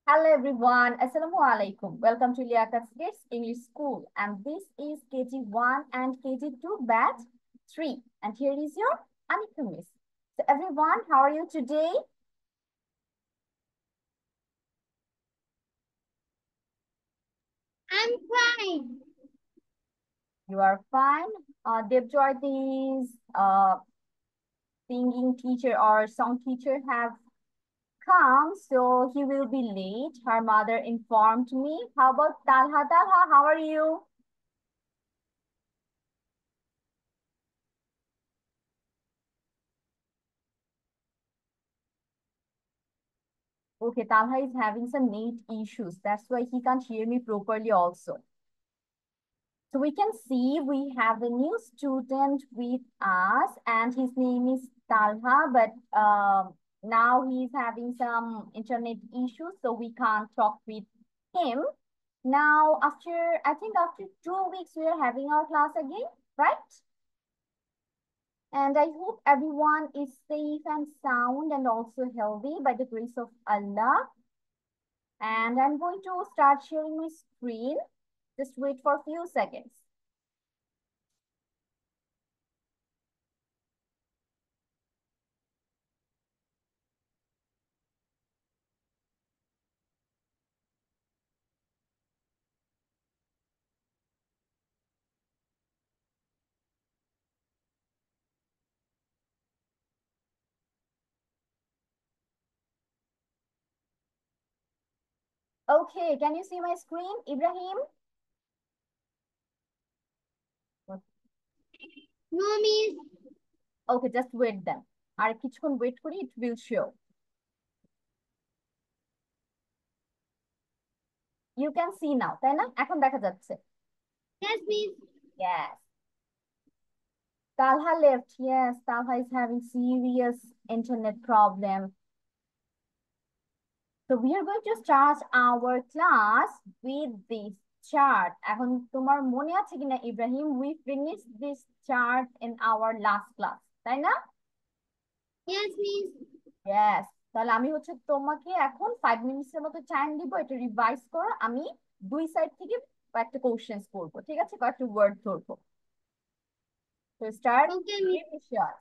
Hello everyone, Assalamu alaikum. Welcome to Liaquat Kids English School, and this is KG1 and KG2 batch 3. And here is your Anika Miss. So everyone, how are you today? I'm fine. You are fine. Devjyati's singing teacher or song teacher have come, so he will be late. Her mother informed me. How about Talha? Talha, how are you? Okay, Talha is having some net issues. That's why he can't hear me properly also. So we can see we have a new student with us and his name is Talha, but now he's having some internet issues, so we can't talk with him. Now, I think after 2 weeks, we are having our class again, right? And I hope everyone is safe and sound and also healthy by the grace of Allah. And I'm going to start sharing my screen. Just wait for a few seconds. Okay, can you see my screen, Ibrahim? No, miss. Okay, just wait then. আর কিছুক্ষণ wait করি, it will show. You can see now, তাই না? এখন দেখা যাচ্ছে. Yes, miss. Yes. Talha left. Yes, Talha is having serious internet problem. So we are going to start our class with this chart. এখন তোমার মনে আছে কিনা Ibrahim, we finished this chart in our last class, তাই না? Yes, miss. Yes. তাহলে আমি হচ্ছে তোমাকে এখন 5 মিনিটস এর মতো টাইম দিব, এটা রিভাইজ করো। আমি দুই সাইড থেকে কয়েকটা কোশ্চেন্স করবো, ঠিক আছে? কয়েকটা ওয়ার্ড ধরবো। তো start Okay, miss. ডিফিশন।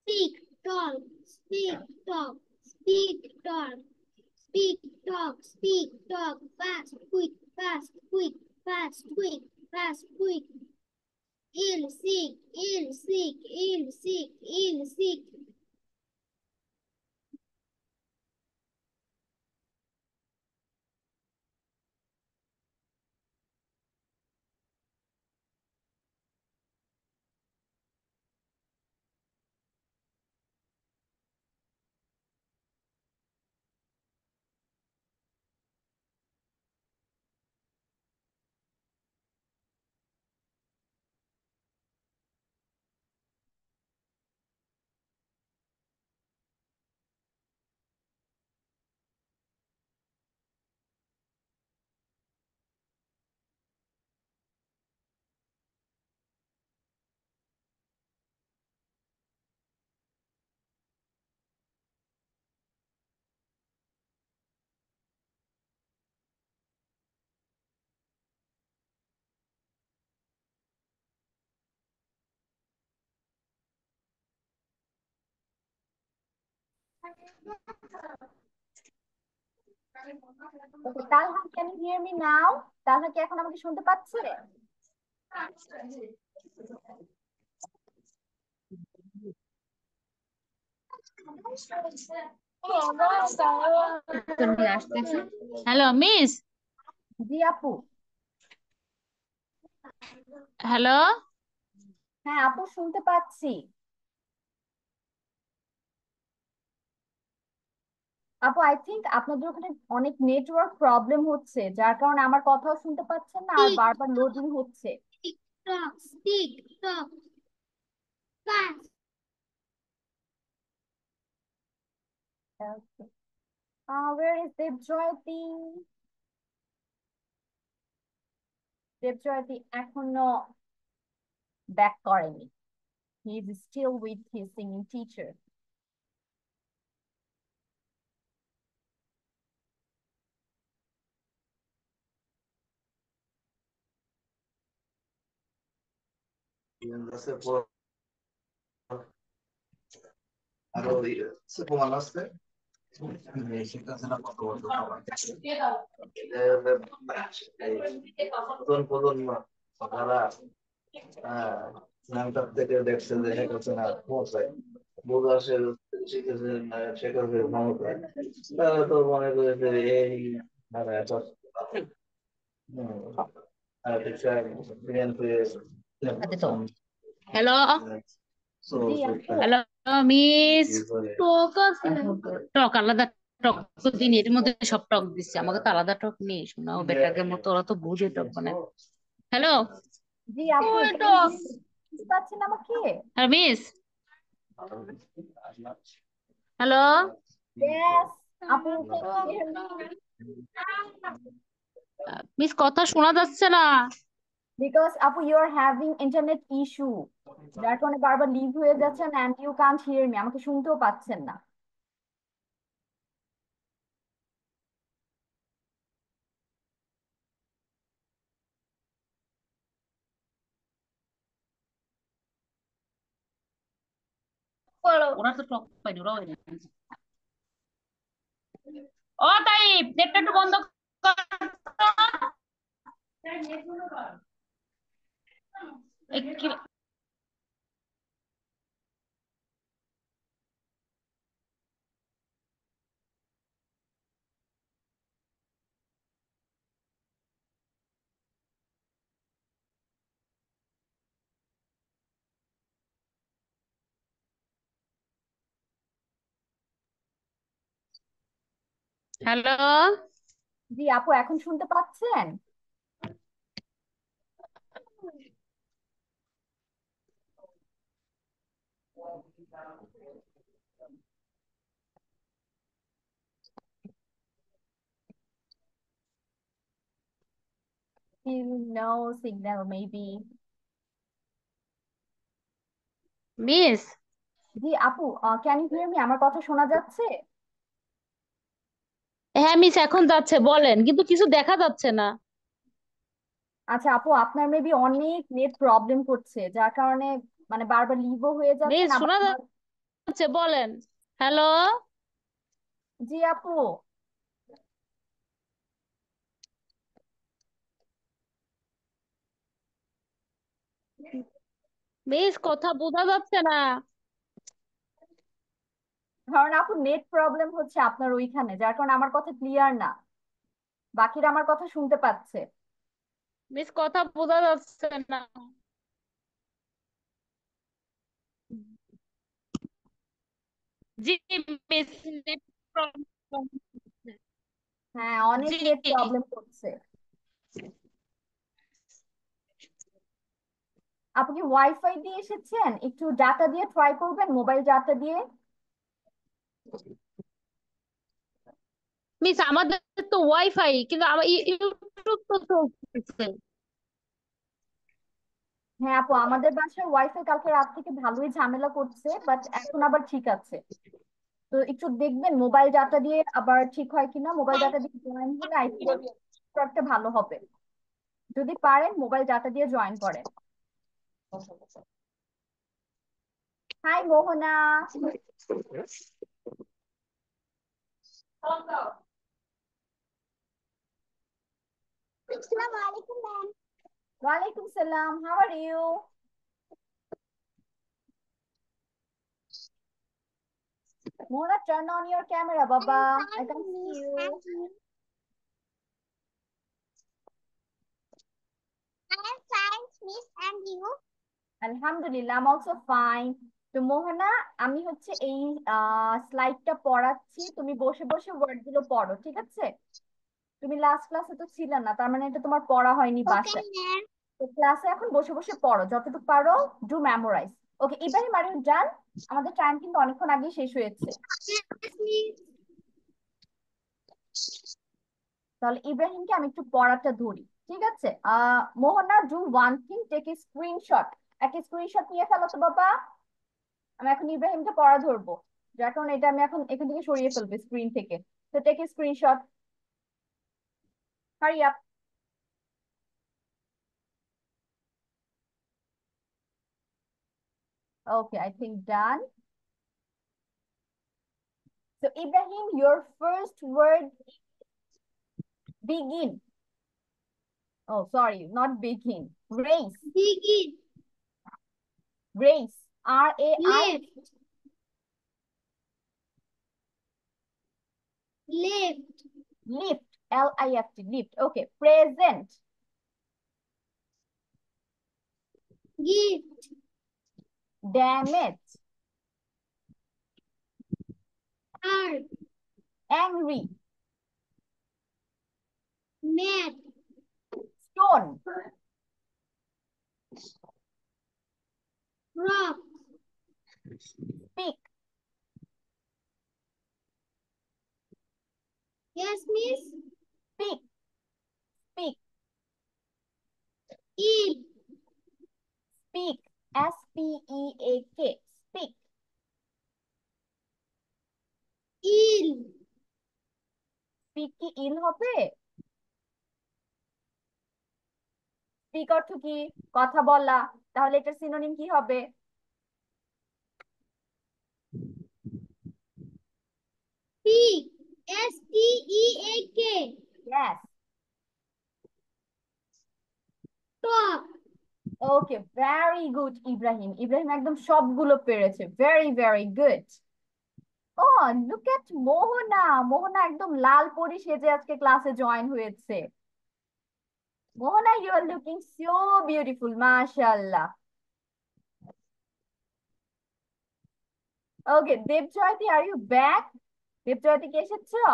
Speak, talk, speak, talk, speak, talk, speak, talk, speak, talk, fast, quick, fast, quick, fast, quick, fast, quick. Ill, sick, ill, sick, ill, sick, ill, sick. Okay, Talha, can you hear me now? Talha কি এখন আমাকে শুনতে পাচ্ছে? Hello miss. Ji আপু। Hello. হ্যাঁ আপু, শুনতে পাচ্ছি। আপু, আই থিংক আপনাদের ওখানে অনেক নেটওয়ার্ক প্রবলেম হচ্ছে, যার কারণে আমার কথাও শুনতে পাচ্ছেন না আর Speak, বারবার লোডিং হচ্ছে। speak, talk, speak, talk, fast. Okay. Where is Devjyati? দেবজয়তী এখনো ব্যাক করেনি। He is still with his singing teacher. আরো প্রমাণ আছে নতুন প্রজন্ম তারা নামটার থেকে দেখছে যে শেখ হাসিনা পৌঁছায় বোঝা শিখেছে শেখ হাসিনা ক্ষমতায় তারা তো মনে করেছে এই এত হ্যালো জি আপু। হ্যালো মিস টক আলাদা টক তো দিন এর মধ্যে সব টক দিচ্ছে আমাকে তো আলাদা টক নেই শোনা ও বেটাকে মতো ওরা তো বুঝে টক বানায় হ্যালো জি আপু, can you বুঝতে পারছেন আমাকে? হ্যাঁ মিস হ্যালো Yes, আপু, can you hear me? Miss কথা শোনা যাচ্ছে না Because আপু, you are having internet issue, যার কারণে বারবার লিভ হয়ে যাচ্ছেন and you can't hear me, আমাকে শুনতেও পাচ্ছেন না। ওরা তো টক পাইনি ওরাও ও তাই নেটটা একটু বন্ধ কর তো। হ্যালো জি আপু, এখন শুনতে পাচ্ছেন? Still no signal maybe. Miss ji আপু, ক্যান ইউ হিয়ার মি? আমার কথা শোনা যাচ্ছে? হ্যাঁ মিস এখন যাচ্ছে বলেন কিন্তু কিছু দেখা যাচ্ছে না আচ্ছা আপু, আপনার মেবি অনেক নেট প্রবলেম করছে, যার কারণে মানে বারবার লিভও হয়ে যাচ্ছেন মিস আবার। শোনা যাচ্ছে বলেন হ্যালো জি আপু। মিস কথা বোঝা যাচ্ছে না কারণ আপু, নেট প্রবলেম হচ্ছে আপনার ওইখানে, যার কারণে আমার কথা ক্লিয়ার না, বাকিরা আমার কথা শুনতে পাচ্ছে। মিস কথা বোঝা যাচ্ছে না জি মিস নেট প্রবলেম হ্যাঁ, অনেক জি নেট প্রবলেম করছে। আপনি কি ওয়াইফাই দিয়ে এসেছেন? একটু ডাটা দিয়ে ট্রাই করবেন, মোবাইল ডাটা দিয়ে। মিস আমাদের তো ওয়াইফাই কিন্তু আমার ইউটিউব তো চলতেছে হ্যাঁ আপু, আমাদের বাসায় ওয়াইফাই কালকে রাত থেকে ভালোই ঝামেলা করছে, বাট এখন আবার ঠিক আছে। তো একটু দেখবেন মোবাইল ডাটা দিয়ে আবার ঠিক হয় কিনা, মোবাইল ডাটা দিয়ে জয়েন হলে আইপি নেটওয়ার্কটা ভালো হবে। যদি পারেন মোবাইল ডাটা দিয়ে জয়েন করেন। Hi Mohona. Assalamu alaikum, ma'am. ওয়ালাইকুম সালাম, how are you? Mona, turn on your camera, I'm Baba. I fine, can see miss. you. And you? I'm fine, miss. And you? আলহামদুলিল্লাহ, I'm also fine. তো মোহনা, আমি হচ্ছে এই স্লাইডটা পড়াচ্ছি, তুমি বসে বসে ওয়ার্ড গুলো পড়ো, ঠিক আছে? তুমি লাস্ট ক্লাসে তো ছিলে না, তার মানে এটা তোমার পড়া হয়নি Okay, বাসায়। ma'am. তো ক্লাসে এখন বসে বসে পড়ো, যতটুকু পারো do memorise. Okay Ibrahim, are you done? আমাদের টাইম কিন্তু অনেকক্ষণ আগেই শেষ হয়েছে। Yes, miss. তাহলে ইব্রাহিমকে আমি একটু পড়াটা ধরি, ঠিক আছে? Mohona, do one thing, take a screenshot. একটা স্ক্রিনশট নিয়ে ফেলো তো বাবা। আমি এখন ইব্রাহিমকে পড়া ধরবো, যার কারণে এটা আমি এখন এখান থেকে সরিয়ে ফেলবো স্ক্রিন থেকে। তো take a screenshot, hurry up. Okay, I think done. So Ibrahim, your first word begin. Oh, sorry, not begin. Race. Begin. Race. R-A-I. Left. Left. Lift. L-I-F-T. Lift. Okay. Present. Gift. Damage. Herb. Angry. Mad. Stone. Rock. Speak. Yes, miss. Speak. Speak. Eel. Speak. S-P-E-A-K. Speak. Eel. Speak কি ইল হবে? Speak অর্থ কি? কথা বলা। তাহলে এটার synonym কি হবে? Speak. S-T-E-A-K. Yes. Talk. Okay, very good Ibrahim. Ibrahim একদম সবগুলো পেরেছে। Very very good. Oh, look at Mohona. Mohona একদম লাল পরি সেজে আজকে ক্লাসে জয়েন হয়েছে। Mohona, you are looking so beautiful, মাশাআল্লাহ। Okay, Debjyoti, are you back? Debjyoti কি এসেছো?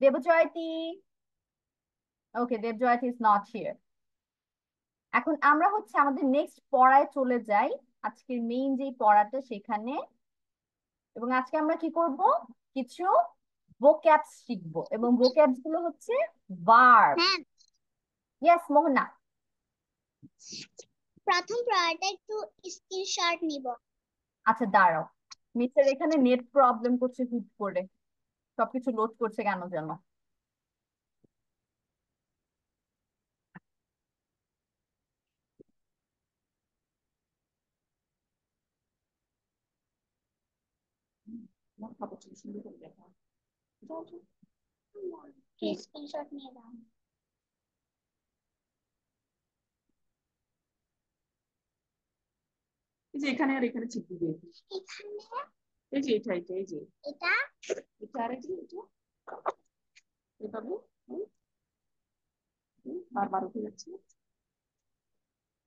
Debjyoti. Okay, Debjyoti is not here. এখন আমরা হচ্ছে আমাদের নেক্সট পড়ায় চলে যাই, আজকের মেইন যে পড়াটা সেখানে। এবং আজকে আমরা কি করব? কিছু ভোক্যাবস শিখবো, এবং ভোক্যাবস গুলো হচ্ছে ভার্ব। ম্যাম, ইয়েস মোহনা। প্রথম পড়াটা একটু স্ক্রিনশট নিব। আচ্ছা দাঁড়াও, মিস্টার এখানে নেট প্রবলেম করছে হুট করে, সবকিছু লোড করছে কেন যেন। স্ক্রিনশট নিয়ে দাও। এই যে এখানে আর এখানে চিপ দিয়ে এখানে এই যে এটা এই যে এটা এটা আর এটা এভাবে বারবার উঠে যাচ্ছে।